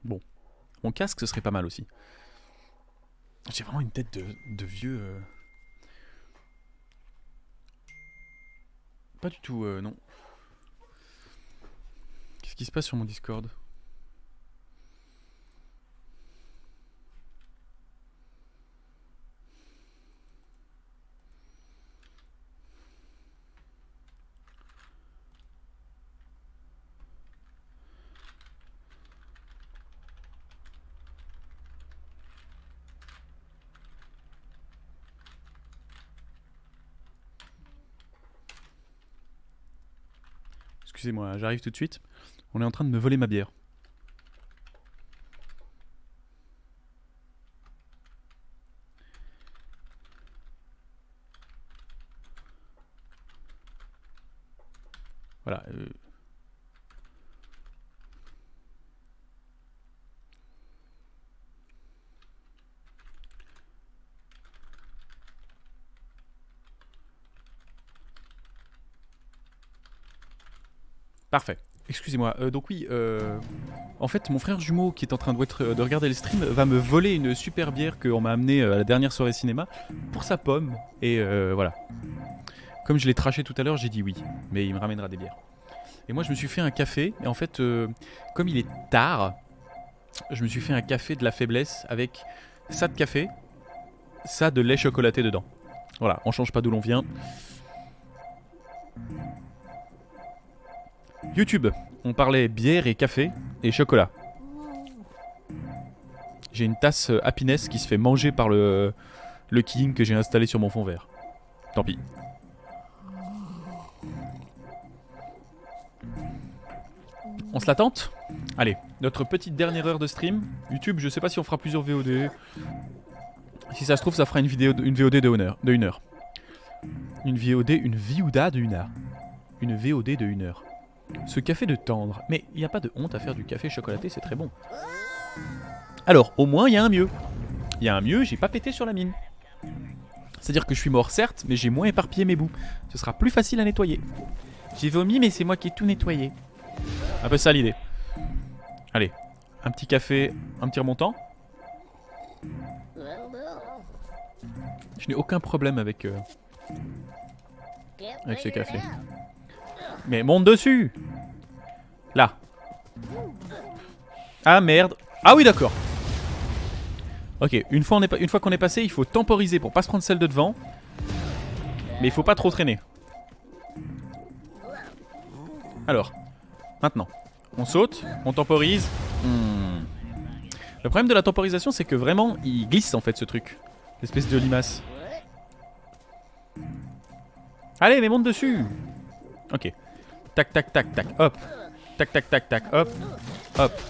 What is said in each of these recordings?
Bon, mon casque ce serait pas mal aussi. J'ai vraiment une tête de vieux... Pas du tout, non. Qu'est-ce qui se passe sur mon Discord? Excusez-moi, j'arrive tout de suite. On est en train de me voler ma bière. Voilà. Parfait. Excusez-moi. Donc oui, en fait, mon frère jumeau qui est en train de regarder le stream va me voler une super bière qu'on m'a amenée à la dernière soirée cinéma pour sa pomme. Et voilà. Comme je l'ai traché tout à l'heure, j'ai dit oui. Mais il me ramènera des bières. Et moi, je me suis fait un café. Et en fait, comme il est tard, je me suis fait un café de la faiblesse avec ça de café, ça de lait chocolaté dedans. Voilà, on change pas d'où l'on vient. YouTube, on parlait bière et café et chocolat. J'ai une tasse Happiness qui se fait manger par le King que j'ai installé sur mon fond vert. Tant pis. On se la tente? Allez, notre petite dernière heure de stream. YouTube, je sais pas si on fera plusieurs VOD. Si ça se trouve, ça fera une VOD de 1 heure. Une VOD de 1 heure. Une VOD de 1 heure. Ce café de tendre. Mais il n'y a pas de honte à faire du café chocolaté, c'est très bon. Alors, au moins, il y a un mieux. Il y a un mieux, j'ai pas pété sur la mine. C'est-à-dire que je suis mort, certes, mais j'ai moins éparpillé mes bouts. Ce sera plus facile à nettoyer. J'ai vomi, mais c'est moi qui ai tout nettoyé. Un peu ça l'idée. Allez, un petit café, un petit remontant. Je n'ai aucun problème avec ce café. Mais monte dessus. Là. Ah merde. Ah oui d'accord. Ok, une fois qu'on est passé, il faut temporiser pour pas se prendre celle de devant. Mais il faut pas trop traîner. Alors, maintenant, on saute, on temporise. Le problème de la temporisation, c'est que vraiment, il glisse en fait ce truc. L'espèce de limace. Allez, mais monte dessus. Ok. Tac, tac, tac, tac, hop. Tac, tac, tac, tac, hop. Hop.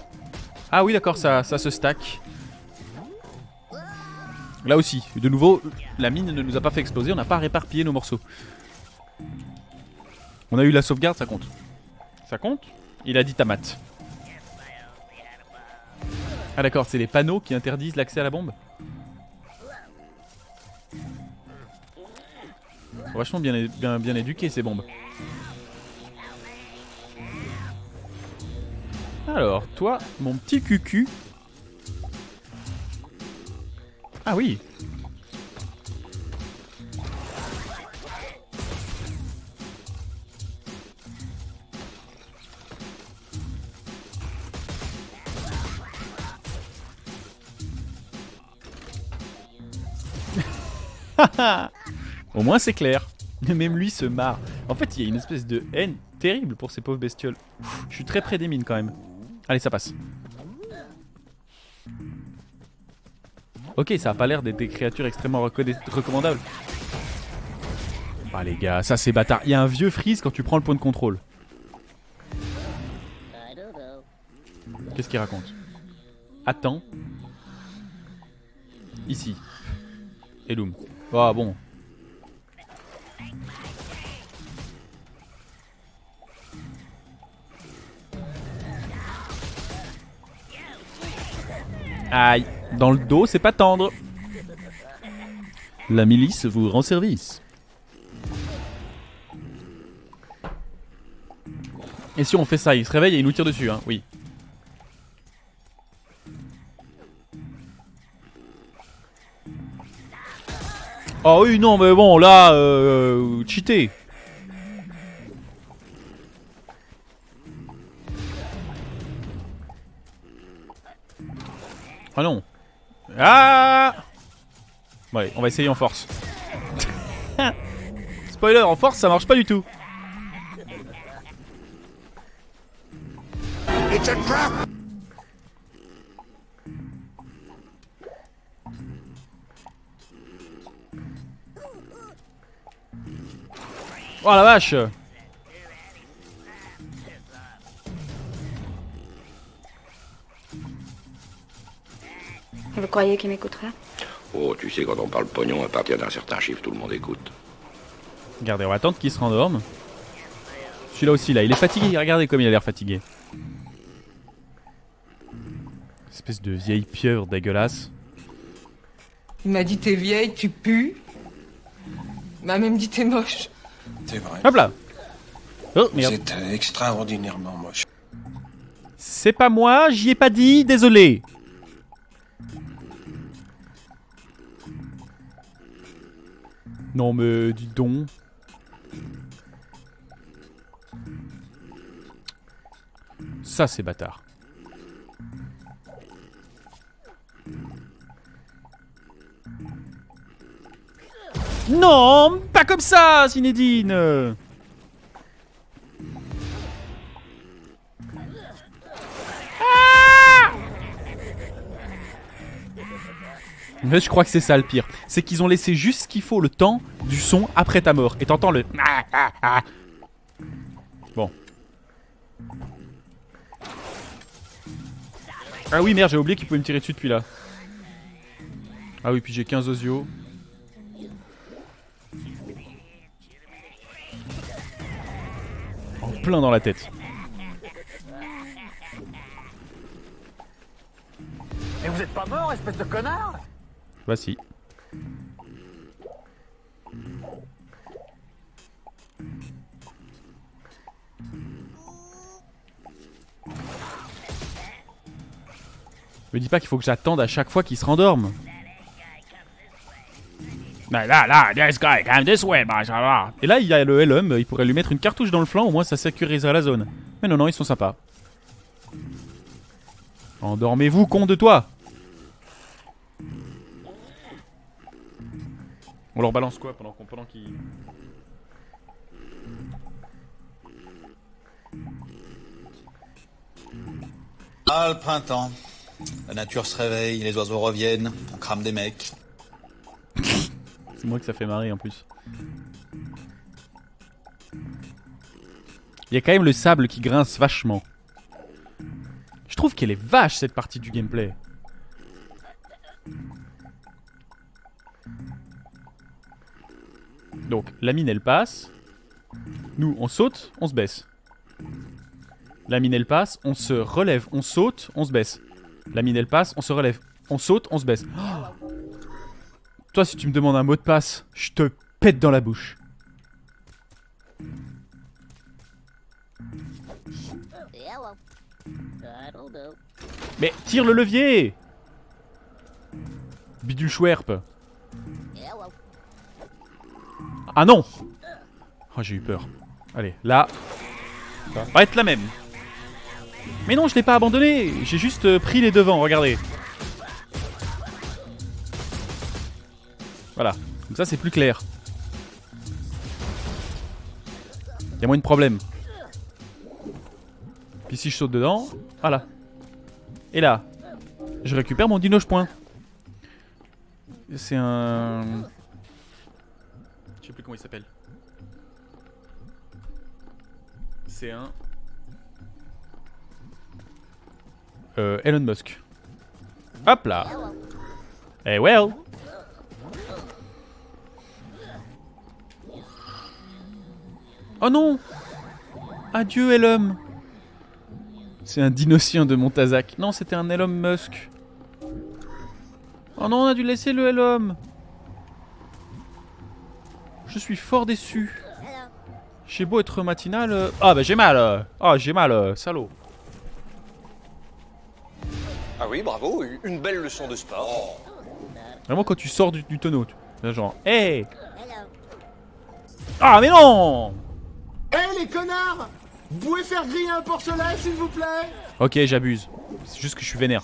Ah oui, d'accord, ça se stack. Là aussi, de nouveau, la mine ne nous a pas fait exploser, on n'a pas réparpillé nos morceaux. On a eu la sauvegarde, ça compte. Ça compte? Il a dit tamat. Ah d'accord, c'est les panneaux qui interdisent l'accès à la bombe. Vachement bien éduqués ces bombes. Alors, toi, mon petit cucu. Ah oui. Au moins c'est clair. Même lui se marre. En fait, il y a une espèce de haine terrible pour ces pauvres bestioles. Je suis très près des mines quand même. Allez, ça passe. Ok, ça a pas l'air d'être des créatures extrêmement recommandables. Ah les gars, ça c'est bâtard. Il y a un vieux freeze quand tu prends le point de contrôle. Qu'est-ce qu'il raconte? Attends. Ici. Elum. Ah bon. Aïe. Dans le dos, c'est pas tendre. La milice vous rend service. Et si on fait ça, il se réveille et il nous tire dessus, hein, oui. Oh oui, non, mais bon, là, cheaté. Ah non. Ah. Ouais, on va essayer en force. Spoiler, en force, ça marche pas du tout. It's a trap! Oh la vache. Vous croyez qu'il m'écoutera? Oh, tu sais, quand on parle pognon, à partir d'un certain chiffre, tout le monde écoute. Regardez, on va attendre qu'il se rendorme. Celui-là aussi, là, il est fatigué. Regardez comme il a l'air fatigué. Espèce de vieille pieuvre dégueulasse. Il m'a dit t'es vieille, tu pues. Il m'a même dit t'es moche. C'est vrai. Hop là. Oh merde. C'est extraordinairement moche. C'est pas moi, j'y ai pas dit, désolé. Non mais dis donc. Ça c'est bâtard. Non, pas comme ça, Zinedine. Mais je crois que c'est ça le pire. C'est qu'ils ont laissé juste ce qu'il faut, le temps du son après ta mort. Et t'entends le... Bon. Ah oui, merde, j'ai oublié qu'il pouvait me tirer dessus depuis là. Ah oui, puis j'ai 15 osios. En plein dans la tête. Mais vous êtes pas mort, espèce de connard! Voici. Me dis pas qu'il faut que j'attende à chaque fois qu'il se rendorme. Là, this guy came this way, machallah. Et là, il y a le LM, il pourrait lui mettre une cartouche dans le flanc, au moins ça sécuriserait la zone. Mais non, ils sont sympas. Endormez-vous, con de toi! On leur balance quoi pendant qu'ils... Ah, le printemps. La nature se réveille, les oiseaux reviennent, on crame des mecs. C'est moi que ça fait marrer en plus. Il y a quand même le sable qui grince vachement. Je trouve qu'elle est vache cette partie du gameplay. Donc la mine elle passe. Nous on saute, on se baisse. La mine elle passe, on se relève, on saute, on se baisse. La mine elle passe, on se relève, on saute, on se baisse. Oh, toi si tu me demandes un mot de passe, je te pète dans la bouche. Mais tire le levier! Bidule chouerpe. Ah non! Oh j'ai eu peur. Allez, là. Ça va être la même. Mais non, je l'ai pas abandonné. J'ai juste pris les devants, regardez. Voilà, comme ça c'est plus clair. Y'a moins de problème. Puis si je saute dedans, voilà. Et là, je récupère mon dinoche point. C'est un... Je sais plus comment il s'appelle. C'est un... Elon Musk. Hop là. Eh well. Oh non. Adieu Elon. C'est un dinocien de Montazak. Non, c'était un Elon Musk. Oh non, on a dû laisser le Elon. Je suis fort déçu. J'ai beau être matinal. Ah bah j'ai mal. Ah j'ai mal, salaud. Ah oui, bravo, une belle leçon de sport. Vraiment quand tu sors du tonneau. Là, genre, hey. Ah, mais non. Eh les connards! Vous pouvez faire griller un porcelet, s'il vous plaît? Ok, j'abuse. C'est juste que je suis vénère.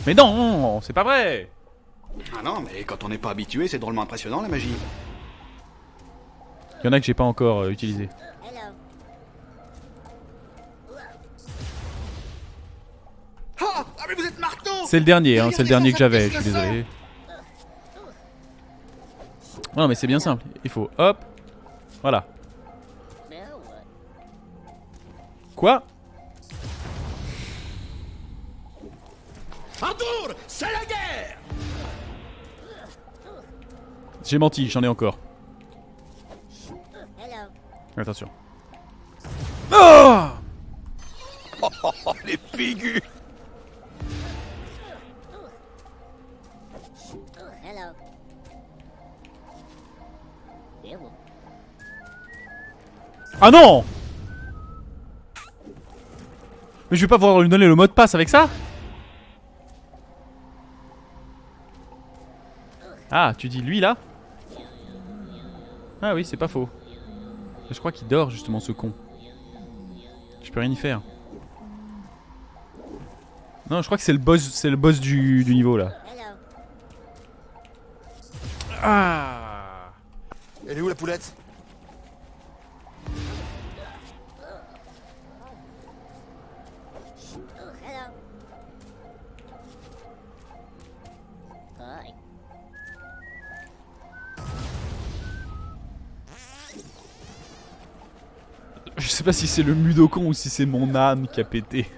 Mais non, c'est pas vrai. Ah non, mais quand on n'est pas habitué, c'est drôlement impressionnant la magie. Il y en a que j'ai pas encore utilisé. Ah, mais vous êtes marteau! C'est le dernier, hein, c'est le dernier que j'avais, je suis désolé. Non mais c'est bien simple, il faut hop, voilà. Quoi? Arthur, c'est la guerre! J'ai menti, j'en ai encore. Attention. Oh, Les pigus! ah non! Mais je vais pas pouvoir lui donner le mot de passe avec ça? Ah, tu dis lui là? Ah oui, c'est pas faux. Je crois qu'il dort justement ce con. Je peux rien y faire. Non, je crois que c'est le boss du niveau là. Ah! Elle est où la poulette? Je sais pas si c'est le Mudokon ou si c'est mon âme qui a pété.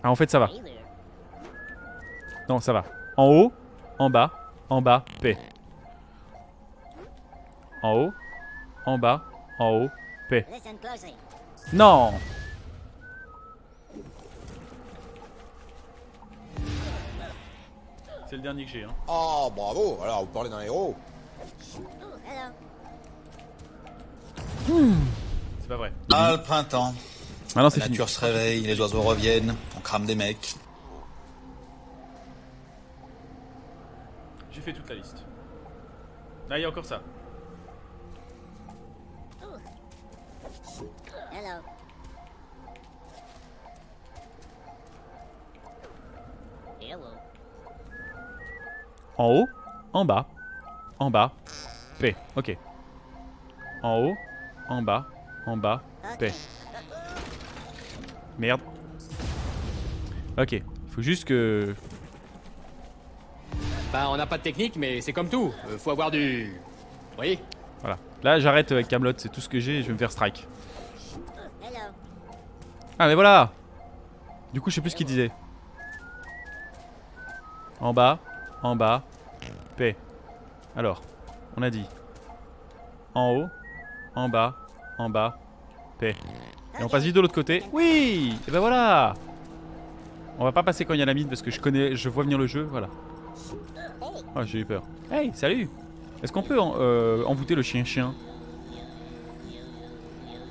Ah, en fait ça va. Non, ça va. En haut, en bas, paix. En haut, en bas, en haut, paix. Non! C'est le dernier que j'ai, hein. Oh, bravo. Alors, vous parlez d'un héros. C'est pas vrai. Ah, le printemps. Ah non, c'est La fini. nature se réveille, les oiseaux reviennent, on crame des mecs. J'ai fait toute la liste. Ah, il y a encore ça. En haut, en bas, paix. Ok. En haut, en bas, paix. Merde. Ok, faut juste que... Bah on n'a pas de technique mais c'est comme tout, faut avoir du... Vous voyez? Voilà. Là j'arrête avec Camelot, c'est tout ce que j'ai et je vais me faire strike. Ah mais voilà. Du coup je sais plus ce qu'il disait. En bas, paix. Alors, on a dit en haut, en bas, paix. Et on passe vite de l'autre côté. Oui. Et ben voilà. On va pas passer quand il y a la mine parce que je vois venir le jeu, voilà. Oh, j'ai eu peur. Hey, salut. Est-ce qu'on peut envoûter le chien-chien?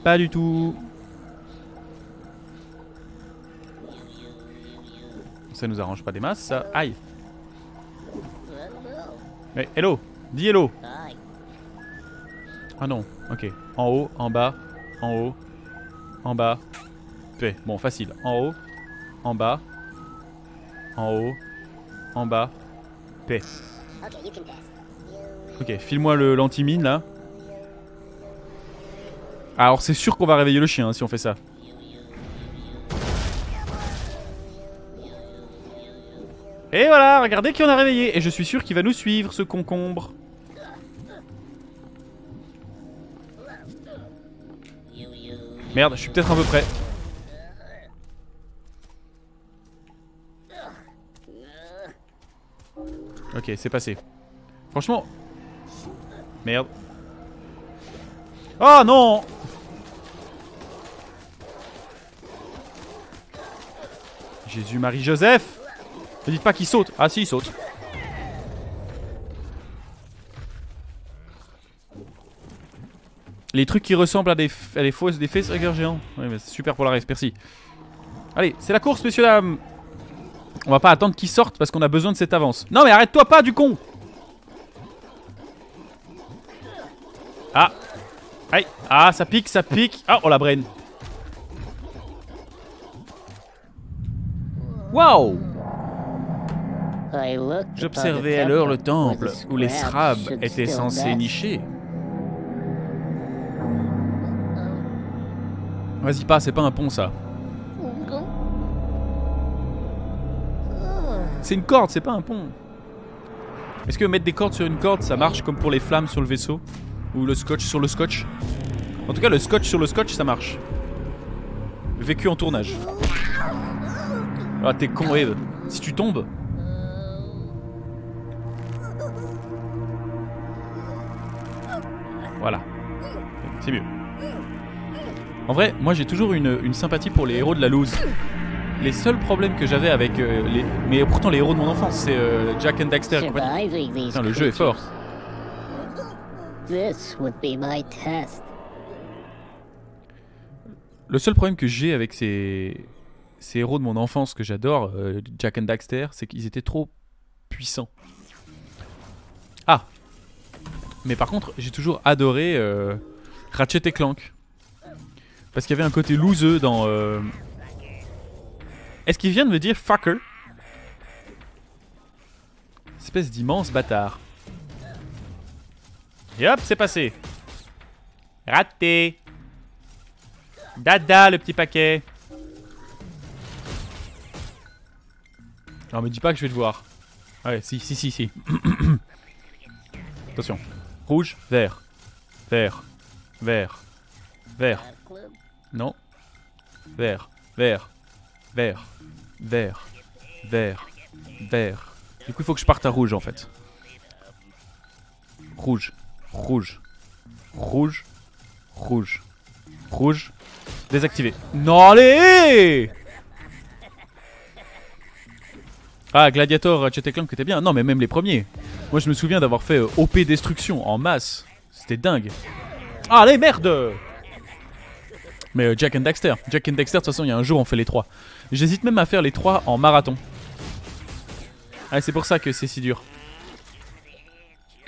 Pas du tout. Ça nous arrange pas des masses, ça. Aïe. Mais hello. Dis hello. Ah non, ok. En haut, en bas, paix. Bon, facile. En haut, en bas, paix. Ok, file-moi l'anti-mine là. Alors c'est sûr qu'on va réveiller le chien hein, si on fait ça. Et voilà, regardez qui on a réveillé. Et je suis sûr qu'il va nous suivre ce concombre. Merde, je suis peut-être un peu près. Ok, c'est passé. Franchement... Merde. Oh non! Jésus, Marie, Joseph! Ne dites pas qu'il saute. Ah si, il saute. Les trucs qui ressemblent à des facehuggers géants. Ouais, mais c'est super pour la race, merci. Allez, c'est la course, messieurs, dames. On va pas attendre qu'ils sortent parce qu'on a besoin de cette avance. Non, mais arrête-toi pas, du con. Ah. Aïe. Ah, ça pique, ça pique. Ah, oh la brain. Waouh. J'observais alors le temple où les Scrabs étaient censés nicher. Vas-y pas, c'est pas un pont ça. C'est une corde, c'est pas un pont. Est-ce que mettre des cordes sur une corde, ça marche comme pour les flammes sur le vaisseau? Ou le scotch sur le scotch? En tout cas, le scotch sur le scotch, ça marche. Vécu en tournage. Ah, t'es con, Eve. Si tu tombes... Voilà. C'est mieux. En vrai, moi j'ai toujours une sympathie pour les héros de la loose. Les seuls problèmes que j'avais avec les... Mais pourtant les héros de mon enfance, c'est Jak and Daxter et compagnie. Putain, le jeu est fort. Le seul problème que j'ai avec ces héros de mon enfance que j'adore, Jak and Daxter, c'est qu'ils étaient trop puissants. Ah. Mais par contre, j'ai toujours adoré Ratchet et Clank. Parce qu'il y avait un côté looseux dans... Est-ce qu'il vient de me dire fucker? Espèce d'immense bâtard. Et hop, c'est passé. Raté. Dada, le petit paquet. Non, me dis pas que je vais te voir. Ouais, si. Attention. Rouge, vert. Vert. Vert. Vert. Non. Vert. Vert. Vert. Vert. Vert. Vert. Du coup, il faut que je parte à rouge en fait. Rouge. Rouge. Rouge. Rouge. Rouge. Désactivé. Non, allez! Ah, Gladiator, Ratchet & Clank était bien. Non, mais même les premiers. Moi, je me souviens d'avoir fait OP Destruction en masse. C'était dingue. Ah, allez, merde! Mais Jak and Daxter. Jak and Daxter, de toute façon, il y a un jour, on fait les 3. J'hésite même à faire les 3 en marathon. Ah, c'est pour ça que c'est si dur.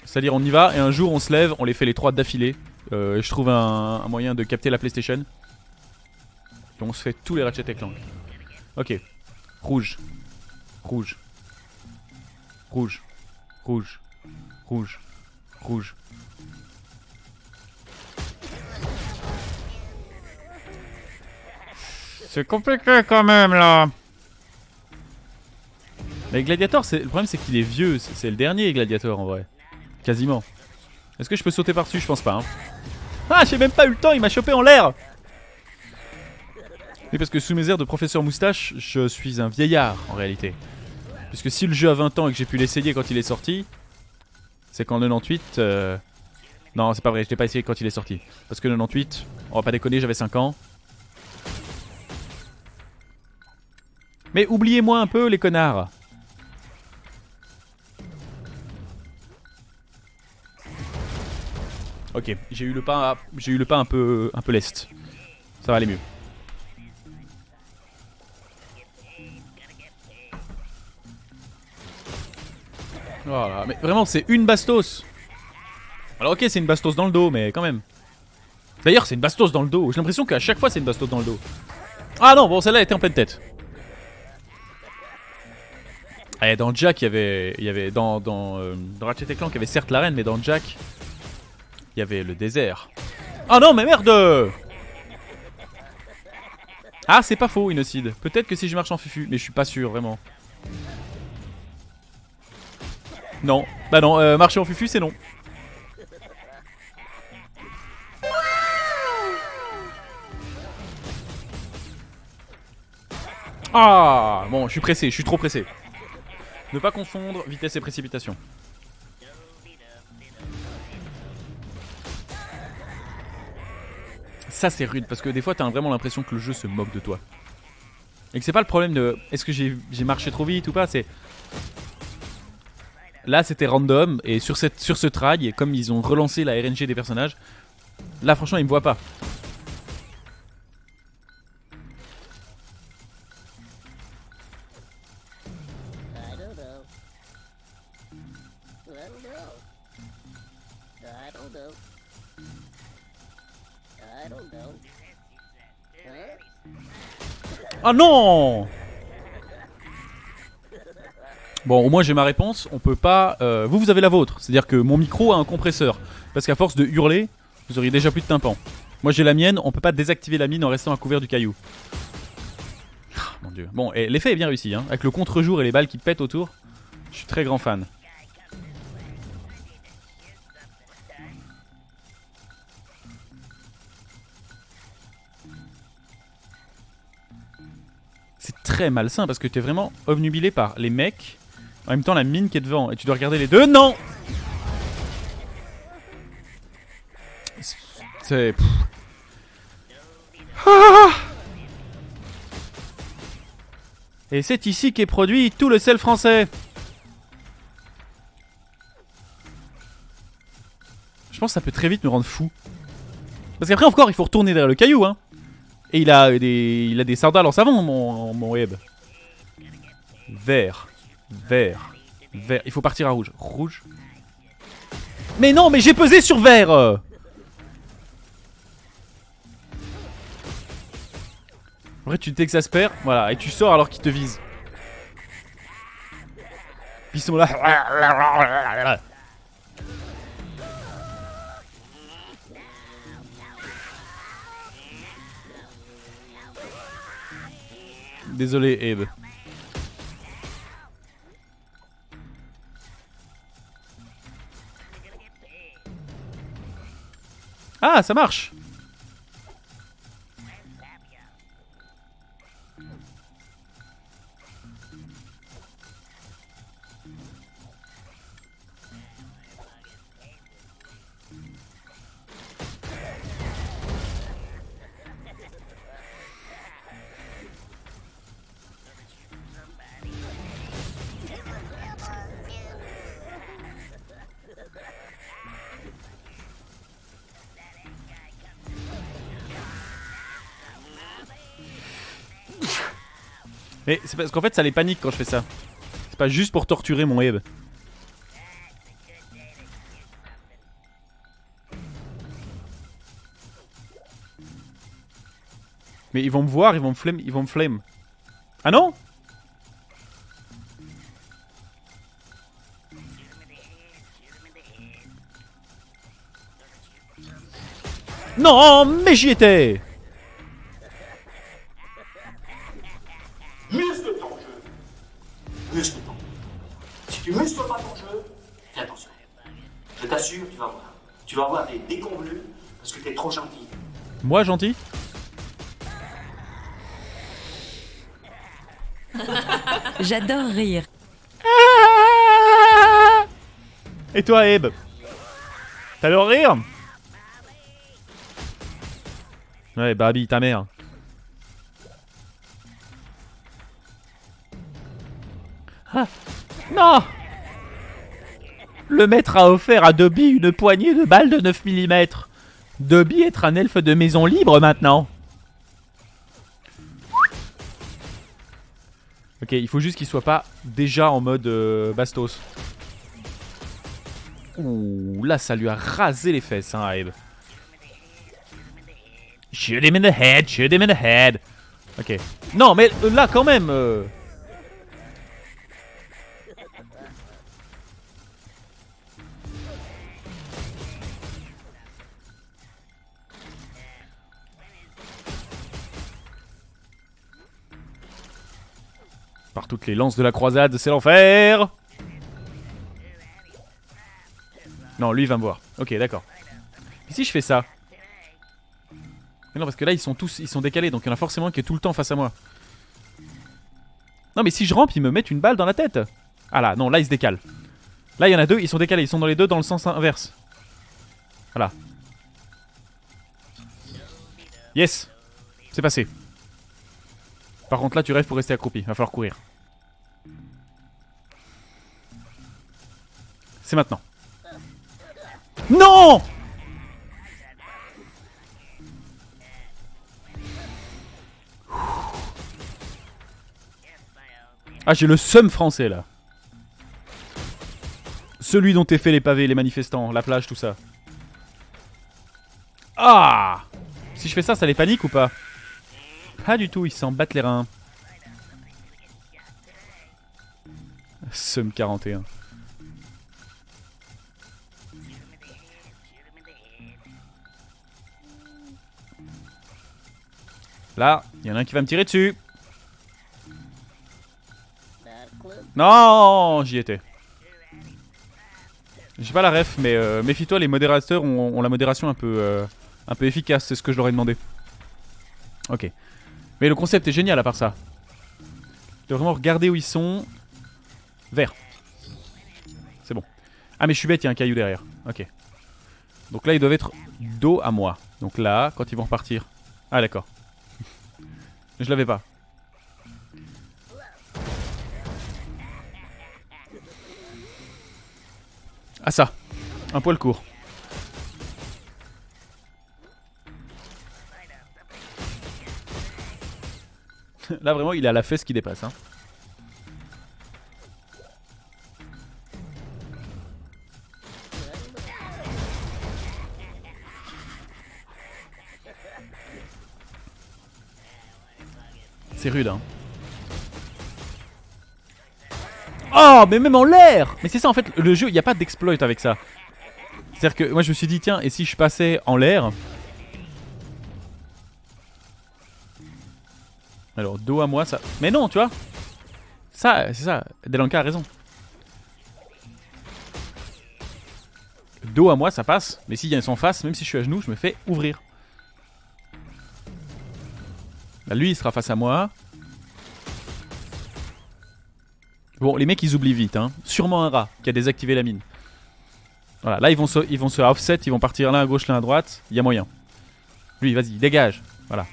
C'est-à-dire, on y va, et un jour, on se lève, on les fait les 3 d'affilée. Je trouve un moyen de capter la PlayStation. Et on se fait tous les Ratchet & Clank. Ok. Rouge. Rouge. Rouge. Rouge. Rouge. Rouge. C'est compliqué quand même là. Mais Gladiator, le problème c'est qu'il est vieux. C'est le dernier Gladiator en vrai. Quasiment. Est-ce que je peux sauter par-dessus? Je pense pas. Hein. Ah, j'ai même pas eu le temps, il m'a chopé en l'air. Oui, parce que sous mes airs de professeur moustache, je suis un vieillard en réalité. Puisque si le jeu a 20 ans et que j'ai pu l'essayer quand il est sorti, c'est qu'en 98... Non, c'est pas vrai, je l'ai pas essayé quand il est sorti. Parce que 98, on va pas déconner, j'avais 5 ans. Mais oubliez-moi un peu les connards. Ok, j'ai eu le pas un peu lest. Ça va aller mieux. Voilà, mais vraiment c'est une bastos. Alors ok, c'est une bastos dans le dos, mais quand même. D'ailleurs, c'est une bastos dans le dos. J'ai l'impression qu'à chaque fois c'est une bastos dans le dos. Ah non, bon, celle-là était en pleine tête. Et dans Jak, il y avait dans Ratchet & Clank, il y avait certes l'arène, mais dans Jak, il y avait le désert. Ah non, mais merde! Ah, c'est pas faux, Innocide. Peut-être que si je marche en fufu, mais je suis pas sûr, vraiment. Non, bah non, marcher en fufu, c'est non. Ah, bon, je suis pressé, je suis trop pressé. Ne pas confondre vitesse et précipitation. Ça c'est rude parce que des fois t'as vraiment l'impression que le jeu se moque de toi. Et que c'est pas le problème de est-ce que j'ai marché trop vite ou pas, c'est... Là c'était random et sur ce try, comme ils ont relancé la RNG des personnages, Là, franchement, il me voit pas. Ah non! Bon, au moins j'ai ma réponse. On peut pas. Vous avez la vôtre. C'est-à-dire que mon micro a un compresseur. Parce qu'à force de hurler, vous auriez déjà plus de tympan. Moi j'ai la mienne. On peut pas désactiver la mine en restant à couvert du caillou. Ah, mon dieu. Bon, et l'effet est bien réussi. Hein. Avec le contre-jour et les balles qui pètent autour. Je suis très grand fan. C'est très malsain parce que tu es vraiment obnubilé par les mecs. En même temps la mine qui est devant. Et tu dois regarder les deux. Non! C'est... Ah! Et c'est ici qu'est produit tout le sel français. Je pense que ça peut très vite me rendre fou. Parce qu'après encore il faut retourner derrière le caillou hein. Et il a des sardales en savon mon web. Vert. Vert. Vert. Il faut partir à rouge. Rouge. Mais non mais j'ai pesé sur vert. En vrai tu t'exaspères. Voilà. Et tu sors alors qu'ils te visent. Ils sont là. Désolé, Abe. Ah, ça marche. Mais c'est parce qu'en fait ça les panique quand je fais ça. C'est pas juste pour torturer mon Abe. Mais ils vont me voir, ils vont me flemme. Ah non? Non, mais j'y étais. Muscle ton jeu. Muscle ton jeu. Si tu muscles pas ton jeu, fais attention. Je t'assure, tu vas voir. Tu vas avoir des déconvenus parce que t'es trop gentil. Moi gentil? J'adore rire. Et toi, Abe? T'adores rire? Ouais, Barbie, ta mère. Ah, non! Le maître a offert à Dobby une poignée de balles de 9 mm. Dobby est un elfe de maison libre maintenant. Ok, il faut juste qu'il soit pas déjà en mode bastos. Ouh, là ça lui a rasé les fesses, hein, Abe. Shoot him in the head, shoot him in the head. Ok. Non, mais là quand même. Par toutes les lances de la croisade, c'est l'enfer. Non, lui il va me voir. Ok, d'accord. Et si je fais ça? Mais non, parce que là ils sont décalés, donc il y en a forcément qui est tout le temps face à moi. Non, mais si je rampe, ils me mettent une balle dans la tête. Ah là, non, là ils se décalent. Là il y en a deux, ils sont décalés, ils sont dans les deux dans le sens inverse. Voilà. Yes. C'est passé. Par contre là tu rêves pour rester accroupi, va falloir courir. C'est maintenant. Non! Ah, j'ai le seum français là. Celui dont t'es fait les pavés, les manifestants, la plage, tout ça. Ah! Si je fais ça, ça les panique ou pas? Pas du tout, ils s'en battent les reins. Seum 41. Là, il y en a un qui va me tirer dessus. Non, j'y étais. J'ai pas la ref, mais méfie-toi, les modérateurs ont la modération un peu efficace, c'est ce que je leur ai demandé. Ok. Mais le concept est génial à part ça. Je dois vraiment regarder où ils sont. Vert. C'est bon. Ah mais je suis bête, il y a un caillou derrière. Ok. Donc là ils doivent être dos à moi. Donc là, quand ils vont repartir. Ah d'accord. Je l'avais pas. Ah ça. Un poil court. Là vraiment il a la fesse qui dépasse hein. C'est rude hein. Oh mais même en l'air. Mais c'est ça en fait le jeu, il n'y a pas d'exploit avec ça. C'est à dire que moi je me suis dit tiens et si je passais en l'air. Alors dos à moi ça. Mais non tu vois. Ça c'est ça. Delanka a raison. Dos à moi ça passe. Mais s'il y a son face, même si je suis à genoux, je me fais ouvrir. Là lui il sera face à moi. Bon les mecs ils oublient vite hein. Sûrement un rat qui a désactivé la mine. Voilà là ils vont se offset. Ils vont partir l'un à gauche l'un à droite. Il y a moyen. Lui vas-y dégage. Voilà.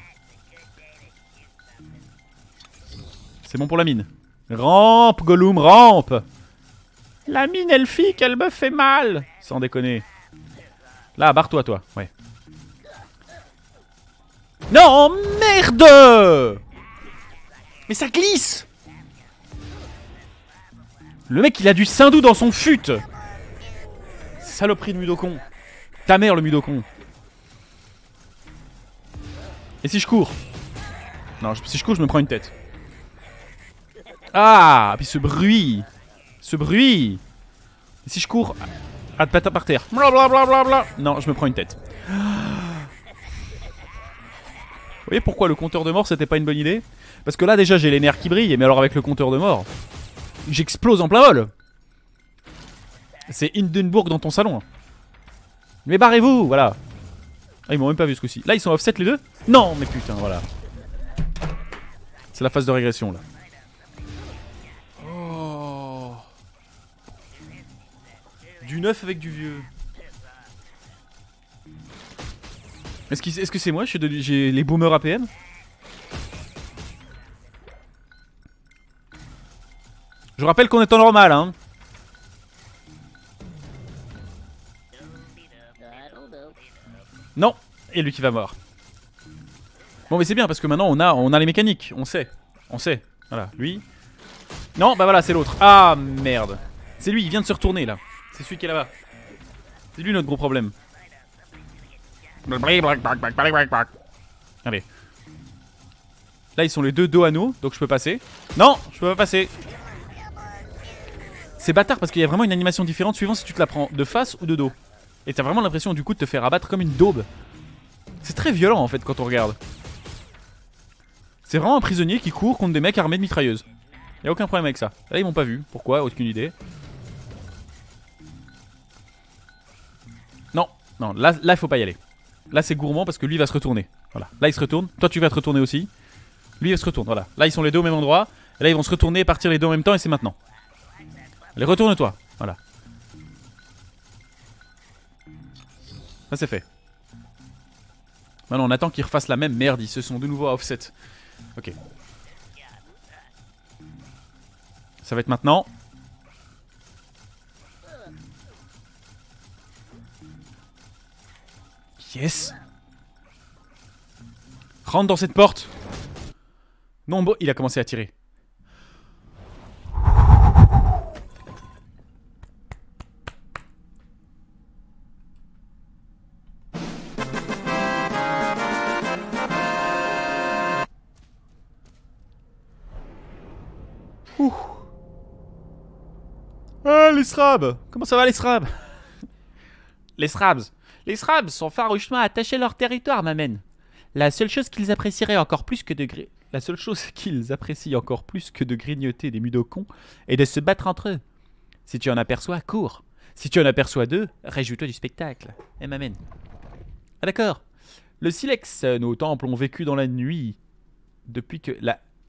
C'est bon pour la mine. Rampe, Gollum, rampe. La mine elfique, elle me fait mal. Sans déconner. Là, barre-toi, toi. Ouais. Non, merde. Mais ça glisse. Le mec, il a du Sindou dans son fut. Saloperie de Mudokon. Ta mère, le Mudokon. Et si je cours? Non, si je cours, je me prends une tête. Ah, puis ce bruit. Ce bruit. Et si je cours à te par terre. Blablabla. Non, je me prends une tête. Vous voyez pourquoi le compteur de mort c'était pas une bonne idée? Parce que là déjà j'ai les nerfs qui brillent. Mais alors avec le compteur de mort, j'explose en plein vol. C'est Hindenburg dans ton salon. Mais barrez-vous, voilà. Ah, ils m'ont même pas vu ce coup-ci. Là ils sont offset les deux? Non, mais putain, voilà. C'est la phase de régression là. Du neuf avec du vieux. Est-ce que c'est moi? J'ai les boomers APM? Je rappelle qu'on est en normal hein. Non. Et lui qui va mort. Bon mais c'est bien parce que maintenant on a les mécaniques. On sait. Voilà lui. Non bah voilà c'est l'autre. Ah merde. C'est lui il vient de se retourner là. C'est celui qui est là-bas. C'est lui notre gros problème. Allez. Là ils sont les deux dos à nous. Donc je peux passer. Non je peux pas passer. C'est bâtard parce qu'il y a vraiment une animation différente suivant si tu te la prends de face ou de dos. Et t'as vraiment l'impression du coup de te faire abattre comme une daube. C'est très violent en fait quand on regarde. C'est vraiment un prisonnier qui court contre des mecs armés de mitrailleuses. Y'a aucun problème avec ça. Là ils m'ont pas vu. Pourquoi? Aucune idée. Non, là il faut pas y aller. Là c'est gourmand parce que lui va se retourner. Voilà, là il se retourne. Toi tu vas te retourner aussi. Lui il se retourne, voilà. Là ils sont les deux au même endroit. Et là ils vont se retourner et partir les deux en même temps et c'est maintenant. Allez retourne-toi, voilà. Ça c'est fait. Maintenant on attend qu'ils refassent la même merde. Ils se sont de nouveau à offset. Ok. Ça va être maintenant. Yes. Rentre dans cette porte. Non, bon, il a commencé à tirer. les Srabs? Comment ça va les Srabs? Les Srabs. Les Srabs sont farouchement attachés à leur territoire, m'amène. La seule chose qu'ils apprécieraient encore plus que de grignoter des mudokons est de se battre entre eux. Si tu en aperçois, cours. Si tu en aperçois deux, réjouis-toi du spectacle. Et m'amène. Ah d'accord. Le silex, nos temples ont vécu dans la nuit depuis que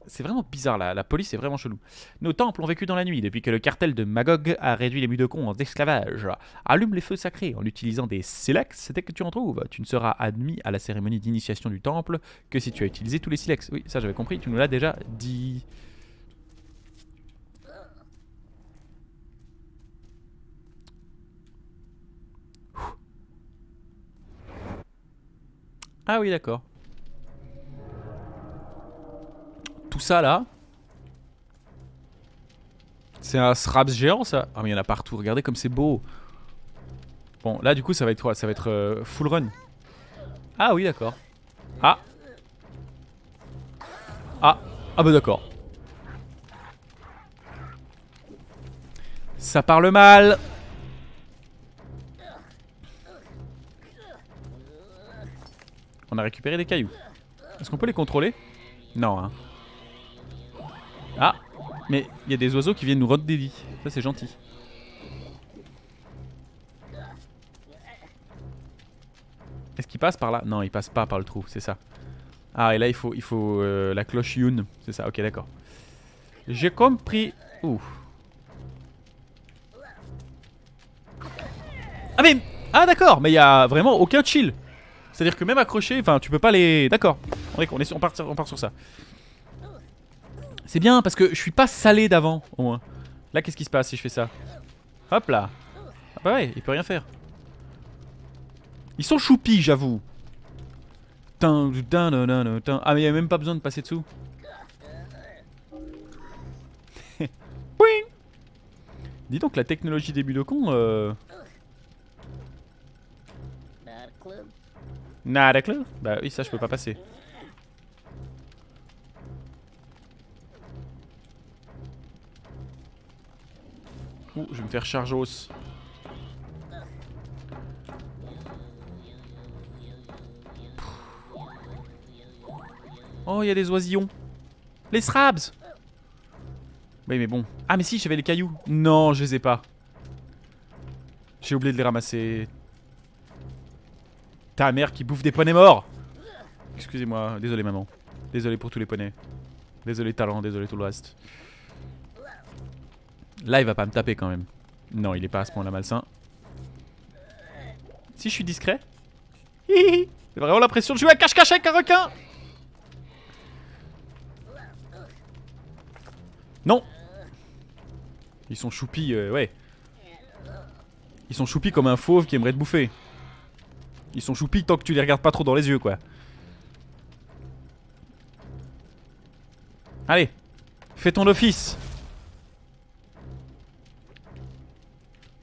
c'est vraiment bizarre, la police est vraiment chelou. Nos temples ont vécu dans la nuit depuis que le cartel de Magog a réduit les mudokons en esclavage. Allume les feux sacrés en utilisant des silex dès que tu en trouves. Tu ne seras admis à la cérémonie d'initiation du temple que si tu as utilisé tous les silex. Oui, ça j'avais compris, tu nous l'as déjà dit. Ah oui, d'accord. Tout ça là, c'est un Srabs géant ça. Ah mais il y en a partout, regardez comme c'est beau. Bon là du coup ça va être quoi? Ça va être full run. Ah oui d'accord. Ah bah d'accord. Ça parle mal. On a récupéré des cailloux. Est-ce qu'on peut les contrôler? Non hein. Ah, mais il y a des oiseaux qui viennent nous rendre des vies. Ça c'est gentil. Est-ce qu'il passe par là? Non, il passe pas par le trou, c'est ça. Ah, et là il faut la cloche Yun. C'est ça, ok d'accord. J'ai compris. Ouh. Ah mais... Ah d'accord, mais il y a vraiment aucun chill. C'est-à-dire que même accroché, enfin tu peux pas les... D'accord, on part sur ça. C'est bien parce que je suis pas salé d'avant au moins. Là qu'est-ce qui se passe si je fais ça? Hop là. Ah bah ouais, il peut rien faire. Ils sont choupis j'avoue. Ah mais il y a même pas besoin de passer dessous. Dis donc la technologie des mudokons Nada clue. Bah oui ça je peux pas passer. Ouh, je vais me faire chargos. Oh, il y a des oisillons. Les Srabs. Oui, mais bon. Ah, mais si, j'avais les cailloux. Non, je les ai pas. J'ai oublié de les ramasser. Ta mère qui bouffe des poneys morts. Excusez-moi, désolé maman. Désolé pour tous les poneys. Désolé talent, désolé tout le reste. Là, il va pas me taper quand même. Non, il est pas à ce point-là malsain. Si je suis discret. J'ai vraiment l'impression de jouer à cache-cache avec un requin. Non. Ils sont choupis, ouais. Ils sont choupis comme un fauve qui aimerait te bouffer. Ils sont choupis tant que tu les regardes pas trop dans les yeux, quoi. Allez, fais ton office.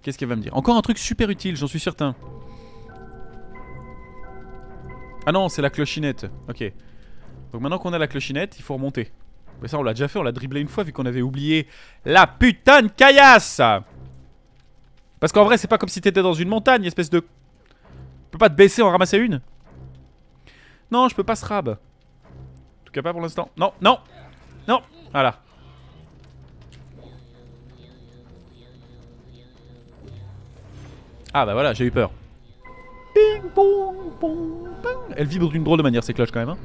Qu'est-ce qu'elle va me dire? Encore un truc super utile, j'en suis certain. Ah non, c'est la clochinette. Ok. Donc maintenant qu'on a la clochinette, il faut remonter. Mais ça, on l'a déjà fait, on l'a dribblé une fois vu qu'on avait oublié la putain de caillasse. Parce qu'en vrai, c'est pas comme si t'étais dans une montagne, espèce de... Tu peux pas te baisser en ramasser une? Non, je peux pas Srab. En tout cas, pas pour l'instant. Non, non, non. Voilà. Ah bah voilà, j'ai eu peur. Ping, pong, pong, pong. Elle vibre d'une drôle de manière, ces cloches quand même. Hein.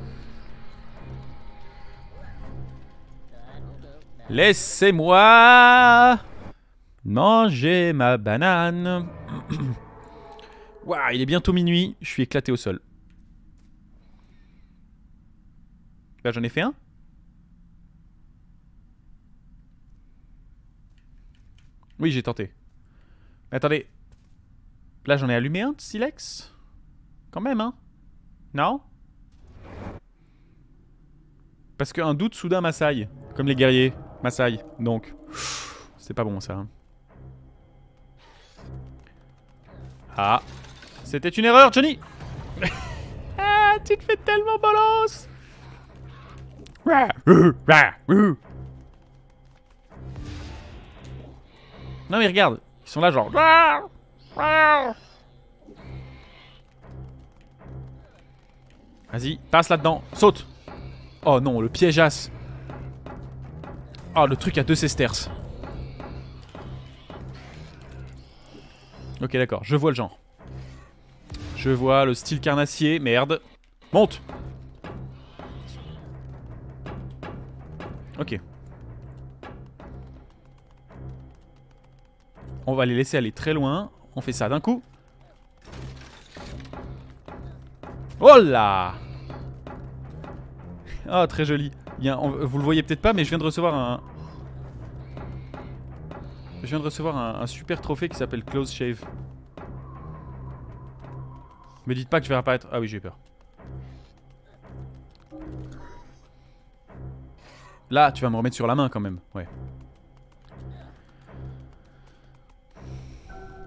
Laissez-moi manger ma banane. Waouh, il est bientôt minuit. Je suis éclaté au sol. Là, j'en ai fait un. Oui, j'ai tenté. Mais attendez. Là, j'en ai allumé un de silex. Quand même, hein. Non? Parce qu'un doute soudain m'assaille. Comme les guerriers m'assaillent. Donc, c'est pas bon, ça. Hein. Ah. C'était une erreur, Johnny. Ah, tu te fais tellement bolos. Non mais regarde, Ils sont là genre... Vas-y, passe là-dedans. Saute. Oh non, le piège-as. Oh, le truc à 2 sesterces. Ok, d'accord, je vois le genre. Je vois le style carnassier. Merde. Monte. Ok. On va les laisser aller très loin. On fait ça d'un coup. Oh là! Oh, très joli. Vous le voyez peut-être pas, mais je viens de recevoir un... Je viens de recevoir un super trophée qui s'appelle Close Shave. Me dites pas que je vais réapparaître. Ah oui, j'ai peur. Là, tu vas me remettre sur la main quand même. Ouais.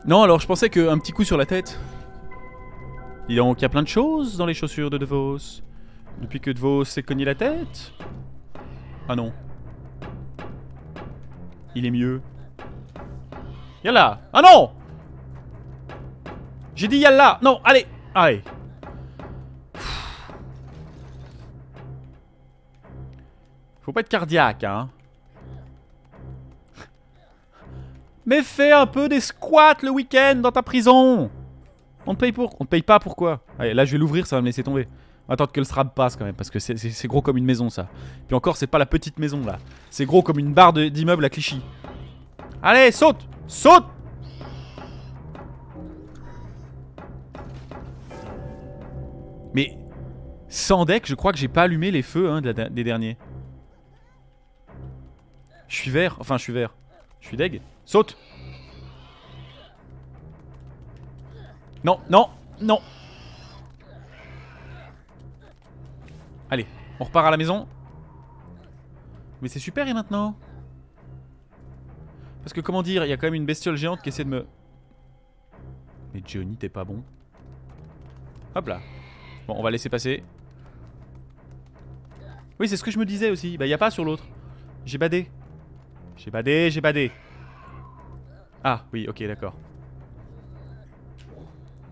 Non, alors je pensais qu'un petit coup sur la tête. Dis donc, il y a plein de choses dans les chaussures de DeVos. Depuis que DeVos s'est cogné la tête. Ah non. Il est mieux. Yalla. Ah non! J'ai dit yalla. Non, allez. Allez. Faut pas être cardiaque, hein. Mais fais un peu des squats le week-end dans ta prison. On te paye pour... On te paye pas, pourquoi? Allez, là je vais l'ouvrir, ça va me laisser tomber. Attends que le strab passe quand même, parce que c'est gros comme une maison ça. Puis encore, c'est pas la petite maison là. C'est gros comme une barre d'immeuble à Clichy. Allez, saute! Saute! Mais... Sans deck, je crois que j'ai pas allumé les feux hein, des derniers. Je suis vert. Enfin, je suis vert. Je suis deg. Saute! Non, non, non! Allez, on repart à la maison. Mais c'est super et maintenant? Parce que comment dire, il y a quand même une bestiole géante qui essaie de me... Mais Johnny, t'es pas bon. Hop là. Bon, on va laisser passer. Oui, c'est ce que je me disais aussi. Bah, y a pas sur l'autre. J'ai badé. J'ai badé, j'ai badé. Ah, oui, ok, d'accord.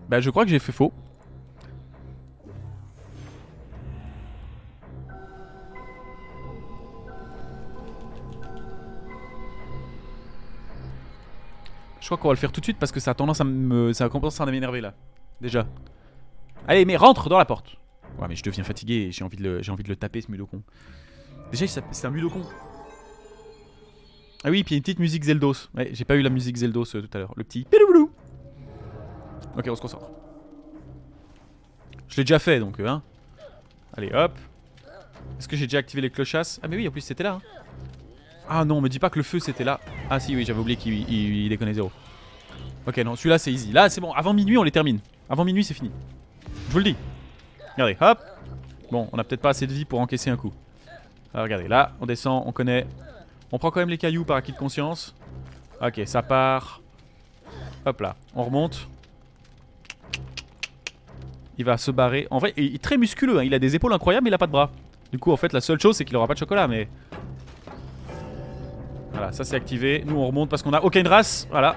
Bah, je crois que j'ai fait faux. Je crois qu'on va le faire tout de suite parce que ça a tendance à me... Ça a tendance à m'énerver là. Déjà. Allez, mais rentre dans la porte. Ouais, mais je deviens fatigué et j'ai envie de le taper ce mulot con. Déjà, c'est un mulot con. Ah oui, puis il y a une petite musique Zeldos. Ouais, j'ai pas eu la musique Zeldos tout à l'heure. Le petit... Ok, on se concentre. Je l'ai déjà fait donc, hein. Allez, hop. Est-ce que j'ai déjà activé les clochasses? Ah mais oui, en plus c'était là. Hein. Ah non, me dis pas que le feu c'était là. Ah si, oui, j'avais oublié qu'il déconnait zéro. Ok, non, celui-là c'est easy. Là c'est bon, avant minuit on les termine. Avant minuit c'est fini. Je vous le dis. Regardez, hop. Bon, on a peut-être pas assez de vie pour encaisser un coup. Alors regardez, là, on descend, on connaît. On prend quand même les cailloux par acquis de conscience. Ok, ça part. Hop là, on remonte. Il va se barrer. En vrai, il est très musculeux, hein. Il a des épaules incroyables mais il a pas de bras. Du coup, en fait, la seule chose c'est qu'il aura pas de chocolat, mais... Voilà, ça c'est activé. Nous on remonte parce qu'on a aucune race. Voilà.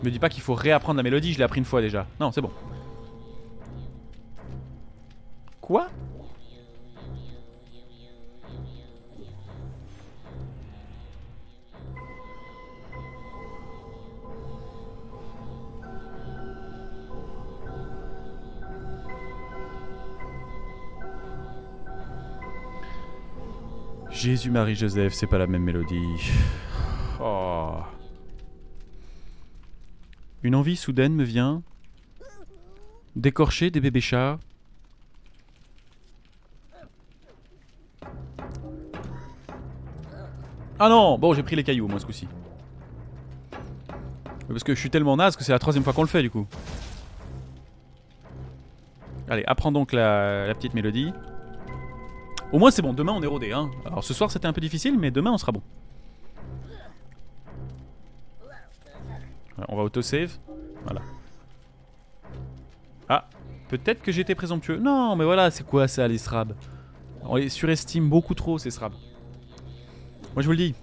Me dis pas qu'il faut réapprendre la mélodie, je l'ai appris une fois déjà. Non, c'est bon. Quoi? Jésus, Marie, Joseph, c'est pas la même mélodie. Oh. Une envie soudaine me vient d'écorcher des bébés chats. Ah non! Bon, j'ai pris les cailloux, moi, ce coup-ci. Parce que je suis tellement naze que c'est la 3e fois qu'on le fait, du coup. Allez, apprends donc la petite mélodie. Au moins c'est bon, demain on est rodé hein. Alors ce soir c'était un peu difficile mais demain on sera bon. On va autosave. Voilà. Ah, peut-être que j'étais présomptueux. Non mais voilà, c'est quoi ça les SRAB? On les surestime beaucoup trop ces SRAB. Moi je vous le dis,